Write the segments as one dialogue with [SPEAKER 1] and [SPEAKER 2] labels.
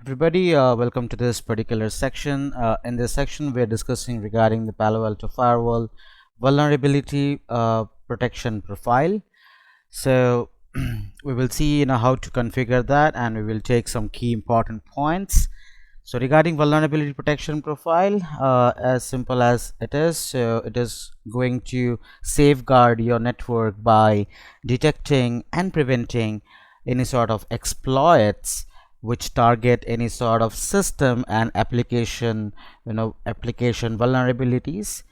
[SPEAKER 1] everybody, welcome to this particular section. In this section, we're discussing regarding the Palo Alto Firewall vulnerability protection profile. So we will see how to configure that, and we will take some key important points. So regarding vulnerability protection profile, as simple as it is, so it is going to safeguard your network by detecting and preventing any sort of exploits which target any sort of system and application vulnerabilities.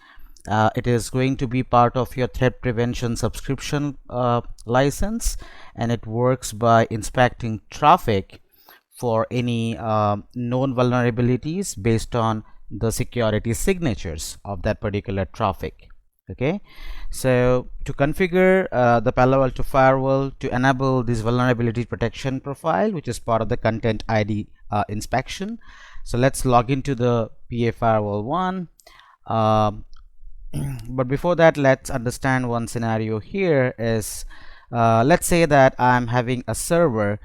[SPEAKER 1] It is going to be part of your threat prevention subscription license, and it works by inspecting traffic for any known vulnerabilities based on the security signatures of that particular traffic. Okay, so to configure the Palo Alto firewall to enable this vulnerability protection profile, which is part of the content ID inspection, so let's log into the PA firewall 1. But before that, let's understand one scenario here is, let's say that I'm having a server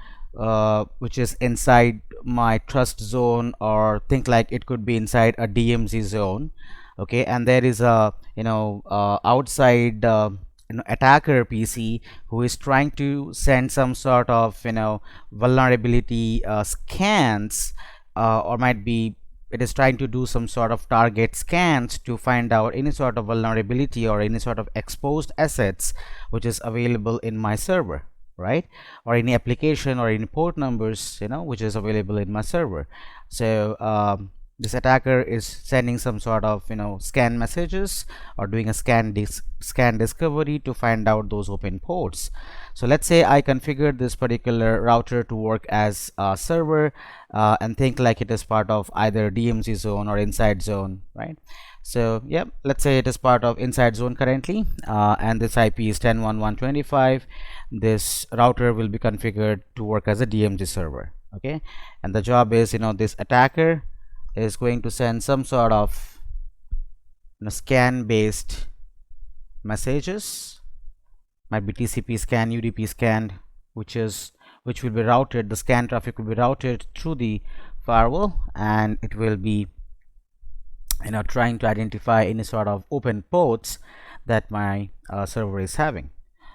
[SPEAKER 1] which is inside my trust zone, or think like it could be inside a DMZ zone. Okay, and there is a outside attacker PC who is trying to send some sort of vulnerability scans, or might be it is trying to do some sort of target scans to find out any sort of vulnerability or any sort of exposed assets which is available in my server, right? Or any application or any port numbers which is available in my server. So this attacker is sending some sort of scan messages or doing a scan discovery to find out those open ports. So let's say I configured this particular router to work as a server, and think like it is part of either DMZ zone or inside zone, right? So yeah, let's say it is part of inside zone currently, and this IP is 10.1.1.25. This router will be configured to work as a DMZ server. Okay, and the job is this attacker is going to send some sort of scan based messages, might be TCP scan, UDP scan, which will be routed, the scan traffic will be routed through the firewall, and it will be trying to identify any sort of open ports that my server is having.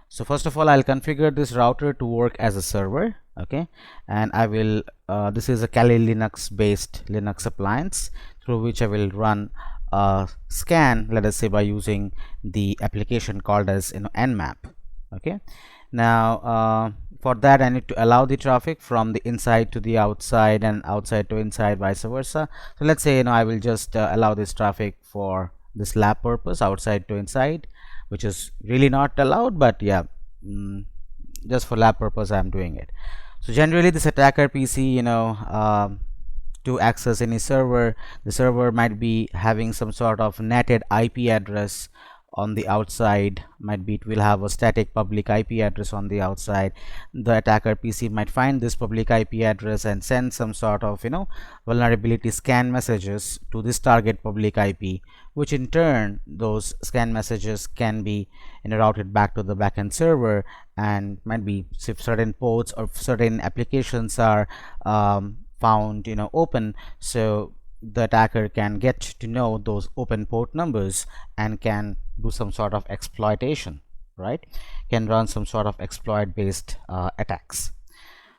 [SPEAKER 1] So first of all, I'll configure this router to work as a server. Okay, and I will this is a Kali Linux based Linux appliance through which I will run a scan, let us say by using the application called as Nmap. Okay, now for that I need to allow the traffic from the inside to the outside and outside to inside, vice versa. So let's say I will just allow this traffic for this lab purpose, outside to inside, which is really not allowed, but yeah, just for lab purpose I'm doing it. So generally this attacker PC to access any server, the server might be having some sort of netted IP address on the outside, might be it will have a static public IP address on the outside. The attacker PC might find this public IP address and send some sort of vulnerability scan messages to this target public IP, which in turn those scan messages can be routed back to the backend server, and might be if certain ports or certain applications are found open, so the attacker can get to know those open port numbers and can do some sort of exploitation, right? Can run some sort of exploit based attacks.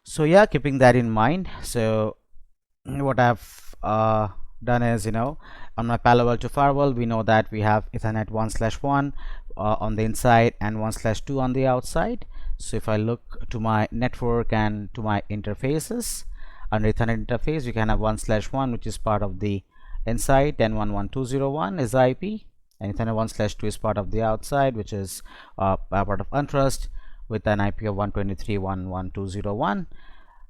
[SPEAKER 1] So yeah, keeping that in mind, so what I've done is on my Palo Alto firewall, we know that we have Ethernet 1/1 on the inside and 1/2 on the outside. So if I look to my network and to my interfaces, under Ethernet interface we can have 1/1, which is part of the inside, 10.1.1.2.0.1 is the IP, and Ethernet 1/2 is part of the outside, which is part of Untrust, with an IP of 123.1.1.2.0.1.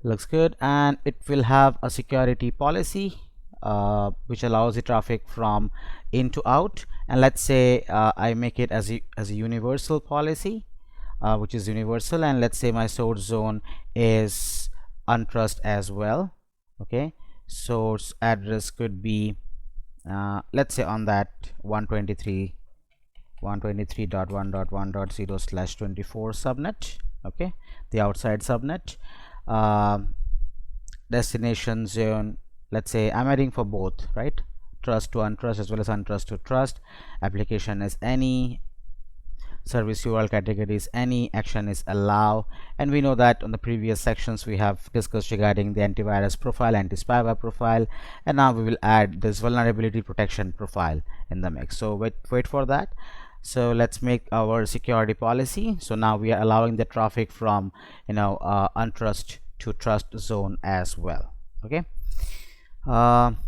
[SPEAKER 1] Looks good, and it will have a security policy which allows the traffic from in to out, and let's say I make it as a universal policy, which is universal, and let's say my source zone is Untrust as well. Okay, source address could be let's say on that 123.1.1.0/24 subnet. Okay, the outside subnet. destination zone, let's say I'm adding for both, right? Trust to untrust as well as untrust to trust. Application is any, service URL category is any, action is allow. And we know that on the previous sections we have discussed regarding the antivirus profile, anti-spyware profile, and now we will add this vulnerability protection profile in the mix. So wait for that. So let's make our security policy. So now we are allowing the traffic from untrust to trust zone as well. Okay.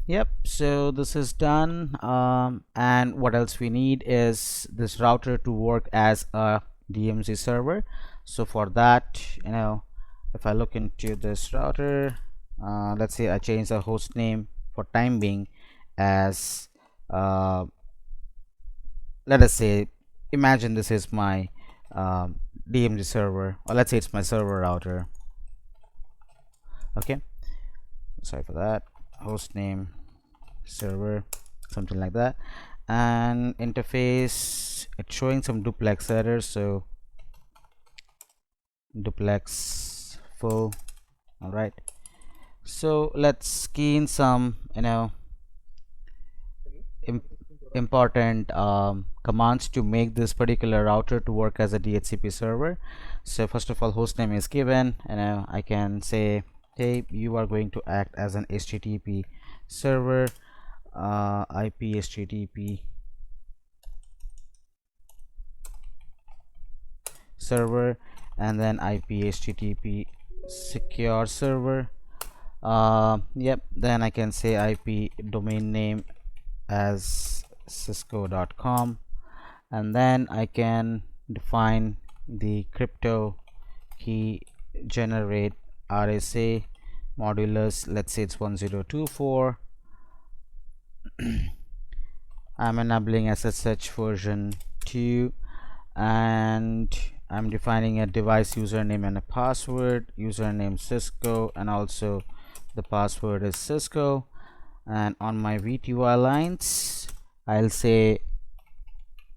[SPEAKER 1] Yep, so this is done. And what else we need is this router to work as a DMZ server. So for that, if I look into this router, let's say I change the host name for time being as let us say, imagine this is my DMZ server, or let's say it's my server router. Okay, sorry for that. Host name server, something like that. And interface, it's showing some duplex errors, so duplex full. All right, so let's key in some important commands to make this particular router to work as a DHCP server. So first of all, host name is given, and I can say, hey, you are going to act as an HTTP server, IP HTTP server, and then IP HTTP secure server. Yep, then I can say IP domain name as cisco.com, and then I can define the crypto key generate RSA modulus, let's say it's 1024. I'm enabling SSH version 2, and I'm defining a device username and a password, username Cisco, and also the password is Cisco. And on my VTY lines, I'll say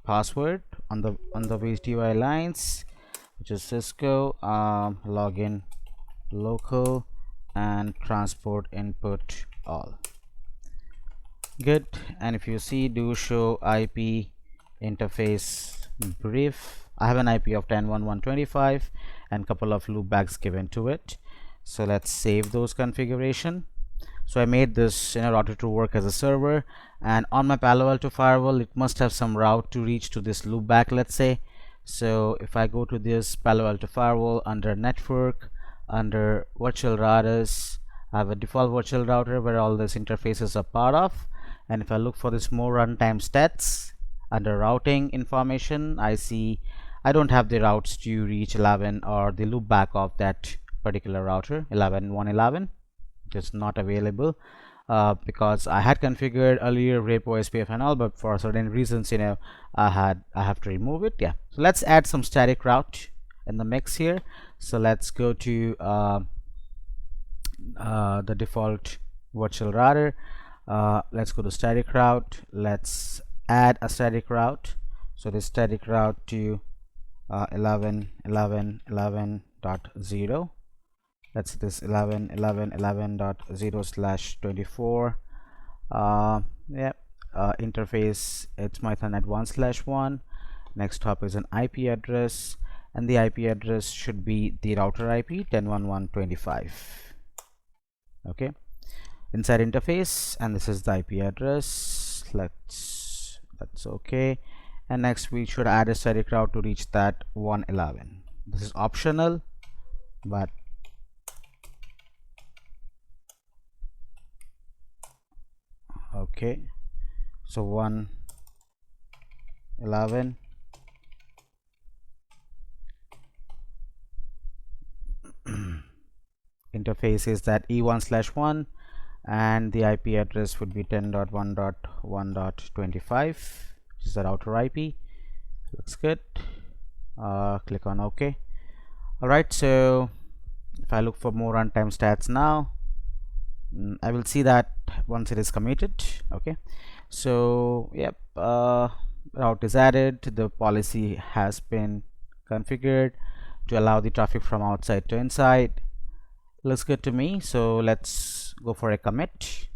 [SPEAKER 1] password on the VTY lines, which is Cisco, login local, and transport input all. Good. And if you see, do show IP interface brief, I have an IP of 10.1.1.25 and couple of loopbacks given to it. So let's save those configuration. So I made this router to work as a server, and on my Palo Alto firewall it must have some route to reach to this loopback, let's say. So if I go to this Palo Alto firewall, under network, under virtual routers, I have a default virtual router where all these interfaces are part of. And if I look for this more runtime stats, under routing information, I see I don't have the routes to reach 11 or the loopback of that particular router 11.1.11. It's not available because I had configured earlier repo SPF and all, but for certain reasons I have to remove it. Yeah, so let's add some static route in the mix here. So let's go to the default virtual router. Let's go to static route. Let's add a static route. So this static route to 11.11.11.0. That's this 11.11.11.0/24. Interface, it's mythonet 1/1. Next hop is an IP address, and the IP address should be the router IP 10.1.1.25. okay, inside interface, and this is the IP address. That's okay. And next we should add a static route to reach that 1.11. This is optional, but okay. So 1.11. interface is that E1/1, and the IP address would be 10.1.1.25, which is the router IP. Looks good. Click on OK. Alright, so if I look for more runtime stats now, I will see that once it is committed. Okay, so yep, route is added, the policy has been configured to allow the traffic from outside to inside. Looks good to me. So let's go for a commit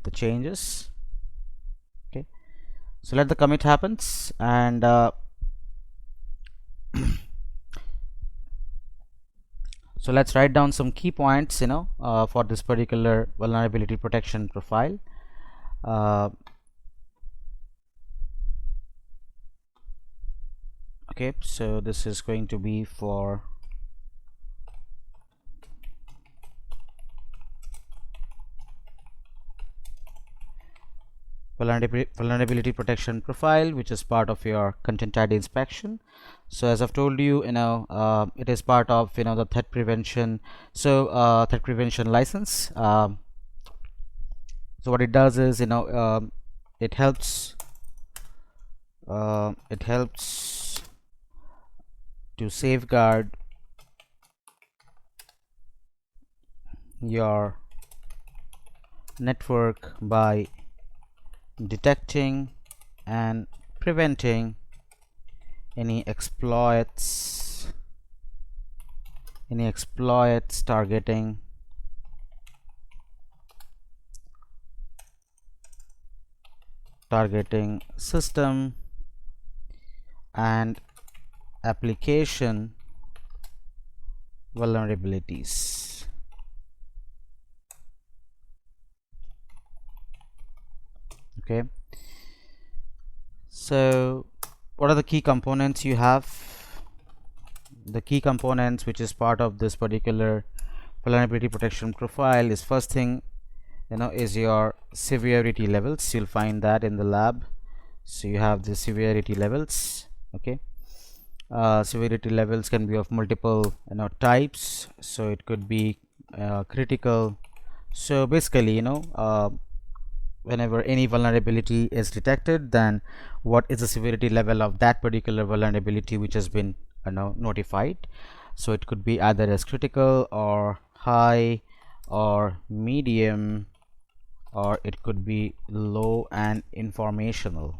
[SPEAKER 1] the changes. Okay, so let the commit happens, and so let's write down some key points, for this particular vulnerability protection profile. Okay, so this is going to be for vulnerability protection profile, which is part of your content ID inspection. So as I've told you, it is part of the threat prevention. So threat prevention license. So what it does is it helps to safeguard your network by detecting and preventing any exploits targeting system and application vulnerabilities. Okay, so what are the key components you have? The key components which is part of this particular vulnerability protection profile is, first thing is your severity levels. You'll find that in the lab. So you have the severity levels. Okay, severity levels can be of multiple types. So it could be critical. So basically whenever any vulnerability is detected, then what is the severity level of that particular vulnerability which has been notified. So it could be either as critical or high or medium, or it could be low and informational.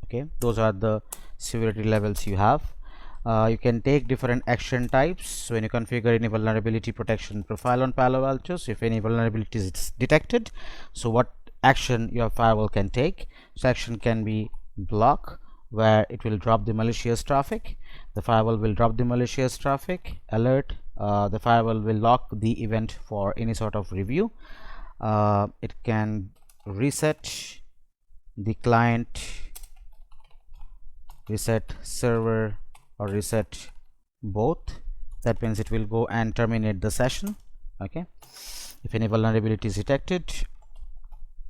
[SPEAKER 1] Okay, those are the severity levels you have. You can take different action types. So when you configure any vulnerability protection profile on Palo Alto, so if any vulnerability is detected, so what action your firewall can take. So action can be block, where it will drop the malicious traffic. The firewall will drop the malicious traffic. Alert, the firewall will lock the event for any sort of review. It can reset the client, reset server, or reset both. That means it will go and terminate the session. Okay, if any vulnerability is detected.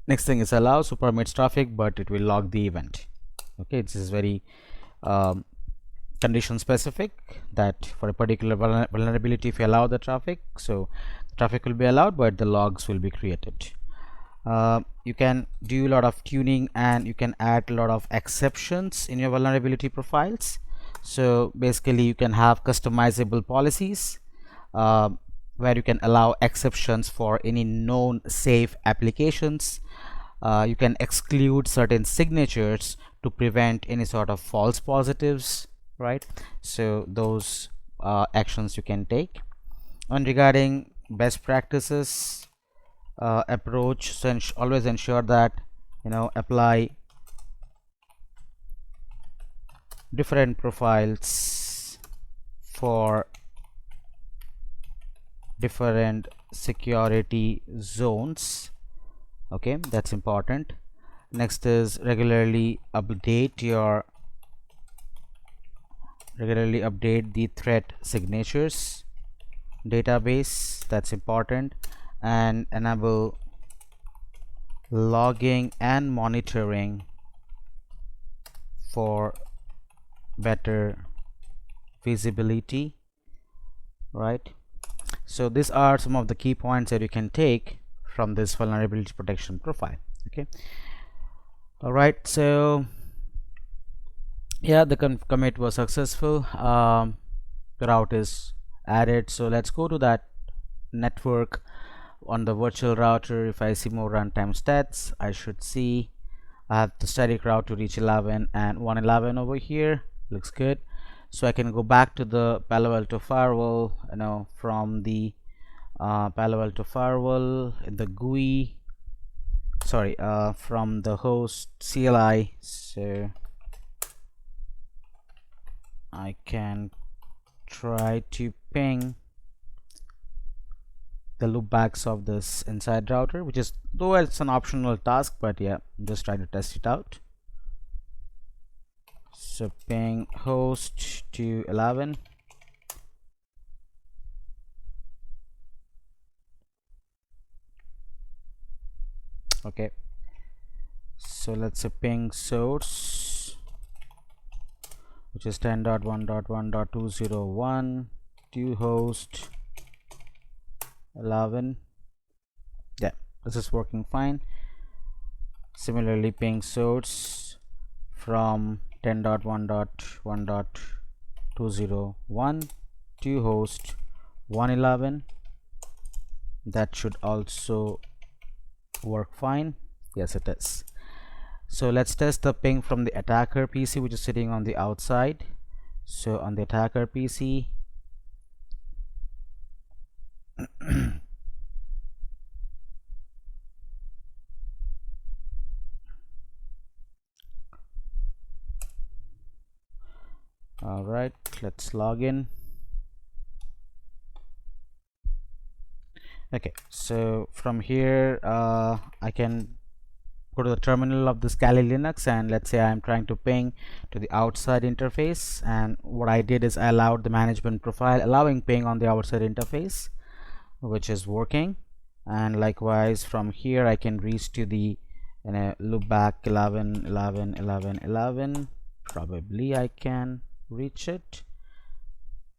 [SPEAKER 1] Next thing is allow, so permits traffic, but it will log the event. Okay, this is very condition specific, that for a particular vulnerability, if you allow the traffic, so the traffic will be allowed, but the logs will be created. You can do a lot of tuning, and you can add a lot of exceptions in your vulnerability profiles. So basically you can have customizable policies where you can allow exceptions for any known safe applications. You can exclude certain signatures to prevent any sort of false positives, right? So those actions you can take. And regarding best practices approach, so always ensure that apply different profiles for different security zones. Okay, that's important. Next is regularly update the threat signatures database. That's important. And enable logging and monitoring for better visibility, right? So these are some of the key points that you can take from this vulnerability protection profile. Okay, all right, so yeah, the commit was successful. The route is added. So let's go to that network on the virtual router. If I see more runtime stats, I should see I have the static route to reach 11 and 111 over here. Looks good. So I can go back to the Palo Alto firewall, from the Palo Alto firewall in the GUI, sorry, from the host CLI. So I can try to ping the loopbacks of this inside router, which is, though it's an optional task, but yeah, just try to test it out. So ping host to 11. Okay, so let's say ping source, which is 10.1.1.201 to host 11. Yeah, this is working fine. Similarly, ping source from 10.1.1.201 to host 111. That should also work fine. Yes, it is. So let's test the ping from the attacker PC, which is sitting on the outside. So on the attacker PC, all right, let's log in. Okay, so from here I can go to the terminal of this Kali Linux, and let's say I'm trying to ping to the outside interface, and what I did is I allowed the management profile allowing ping on the outside interface, which is working. And likewise from here I can reach to the loopback 11 11 11 11. Probably I can reach it.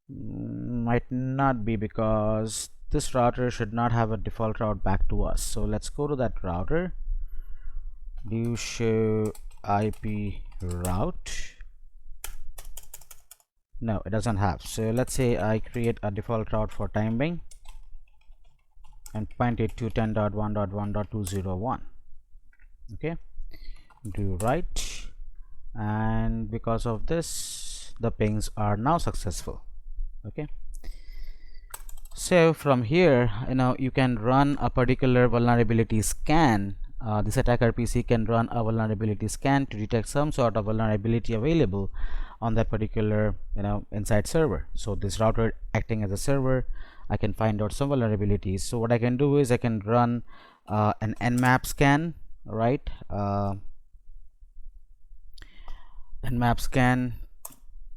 [SPEAKER 1] Might not be, because this router should not have a default route back to us. So let's go to that router, do show IP route. No, it doesn't have. So let's say I create a default route for time being and point it to 10.1.1.201. okay, do right, and because of this the pings are now successful. Okay, so from here you can run a particular vulnerability scan. This attacker PC can run a vulnerability scan to detect some sort of vulnerability available on that particular inside server. So this router acting as a server, I can find out some vulnerabilities. So what I can do is I can run an nmap scan, right? Nmap scan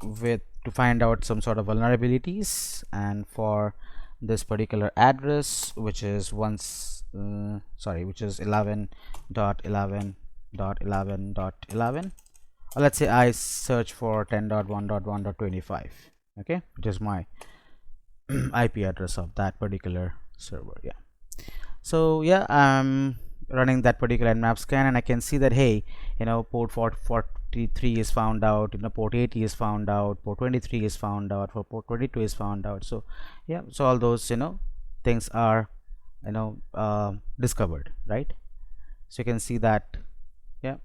[SPEAKER 1] with to find out some sort of vulnerabilities, and for this particular address, which is which is 11.11.11.11, or let's say I search for 10.1.1.25, okay, which is my IP address of that particular server. Yeah, so yeah, I'm running that particular nmap scan, and I can see that, hey, port 43 is found out, port 80 is found out, port 23 is found out, for port 22 is found out. So yeah, so all those things are discovered, right? So you can see that, yeah.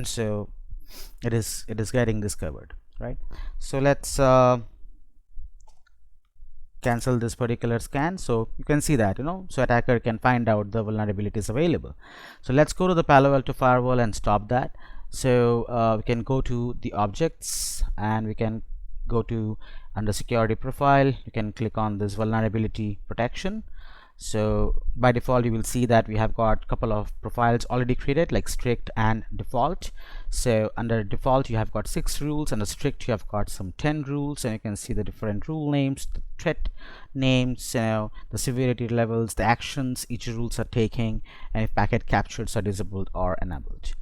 [SPEAKER 1] So it is getting discovered, right? So let's cancel this particular scan. So you can see that so attacker can find out the vulnerabilities available. So let's go to the Palo Alto firewall and stop that. So we can go to the objects, and we can go to under security profile. You can click on this vulnerability protection. So by default you will see that we have got a couple of profiles already created, like strict and default. So under default you have got 6 rules, and the strict you have got some 10 rules, and you can see the different rule names, the threat names, the severity levels, the actions each rules are taking, and if packet captures are disabled or enabled.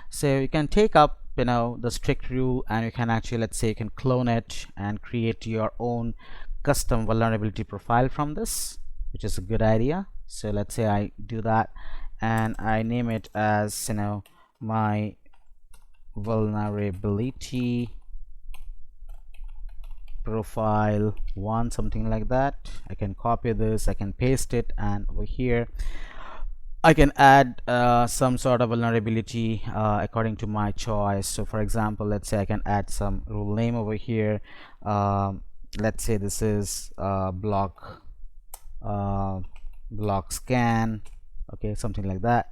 [SPEAKER 1] So you can take up the strict rule, and you can actually, let's say, you can clone it and create your own custom vulnerability profile from this, which is a good idea. So let's say I do that, and I name it as my vulnerability profile 1, something like that. I can copy this, I can paste it, and over here I can add some sort of vulnerability according to my choice. So for example, let's say I can add some rule name over here. Let's say this is uh, block scan, okay, something like that.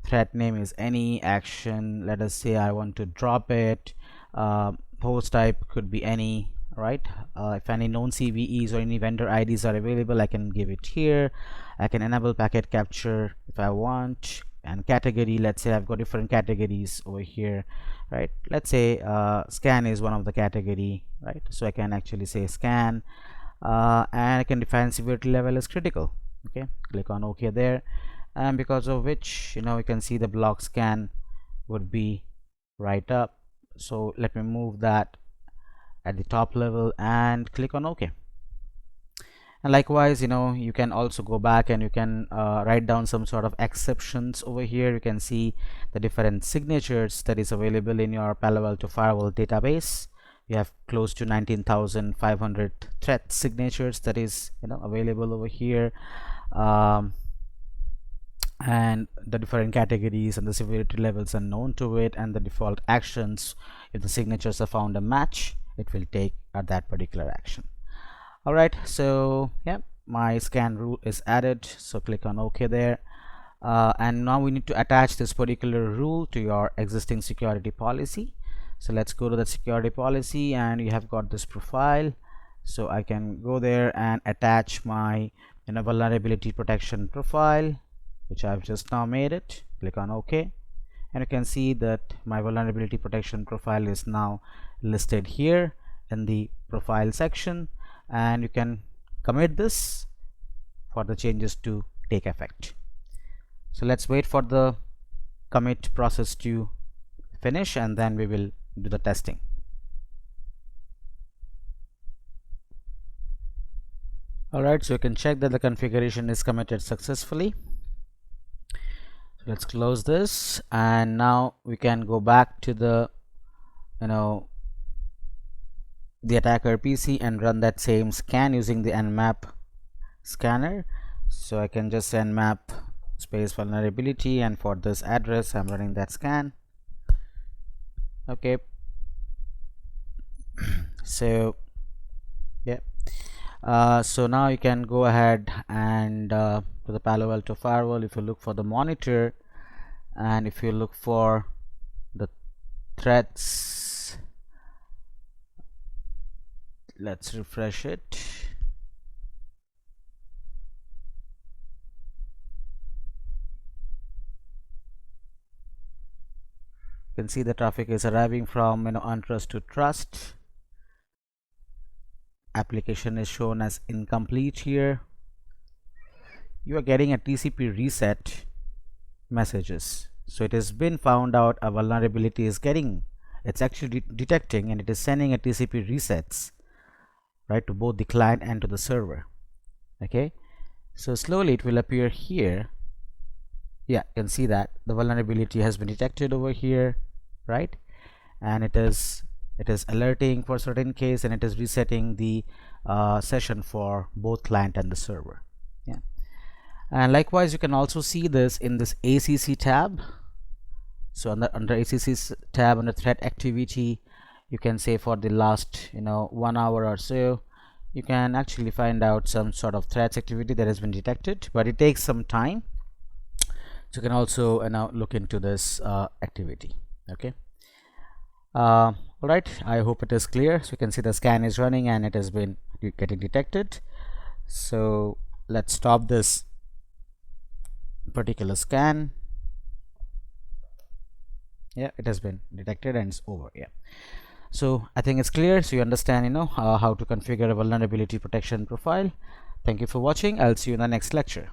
[SPEAKER 1] Threat name is any action. Let us say I want to drop it. Host type could be any, right? If any known CVEs or any vendor IDs are available, I can give it here. I can enable packet capture if I want. And category, let's say I've got different categories over here, right? Let's say scan is one of the category, right? So I can actually say scan, and I can define severity level as critical. Okay, click on OK there, and because of which, you know, you can see the block scan would be right up. So let me move that at the top level and click on OK. And likewise, you know, you can also go back and you can write down some sort of exceptions over here. You can see the different signatures that is available in your Palo Alto Firewall database. You have close to 19,500 threat signatures that is, you know, available over here, and the different categories and the severity levels are known to it, and the default actions, if the signatures are found a match, it will take at that particular action. All right, so yeah, my scan rule is added, so click on OK there. And now we need to attach this particular rule to your existing security policy. So let's go to the security policy, and you have got this profile. So I can go there and attach my, you know, vulnerability protection profile, which I've just now made it. Click on OK, and you can see that my vulnerability protection profile is now listed here in the profile section, and you can commit this for the changes to take effect. So let's wait for the commit process to finish, and then we will do the testing. Alright, so you can check that the configuration is committed successfully. So let's close this, and now we can go back to the, you know, the attacker PC and run that same scan using the nmap scanner. So I can just nmap space vulnerability, and for this address I'm running that scan. Okay, so yeah, so now you can go ahead and to the Palo Alto Firewall. If you look for the monitor, and if you look for the threats, let's refresh it. You can see the traffic is arriving from, you know, untrust to trust. Application is shown as incomplete here. You are getting a TCP reset messages. So it has been found out a vulnerability is getting, it's actually detecting, and it is sending a TCP resets, right, to both the client and to the server. Okay, so slowly it will appear here. Yeah, you can see that the vulnerability has been detected over here, right, and it is alerting for certain case, and it is resetting the session for both client and the server. Yeah, and likewise you can also see this in this ACC tab. So under ACC tab, under threat activity, you can say for the last, you know, 1 hour or so, you can actually find out some sort of threats activity that has been detected, but it takes some time. So you can also now look into this activity. Okay, all right, I hope it is clear. So you can see the scan is running and it has been getting detected. So let's stop this particular scan. Yeah, it has been detected and it's over. Yeah, so I think it's clear. So you understand, you know, how to configure a vulnerability protection profile. Thank you for watching. I'll see you in the next lecture.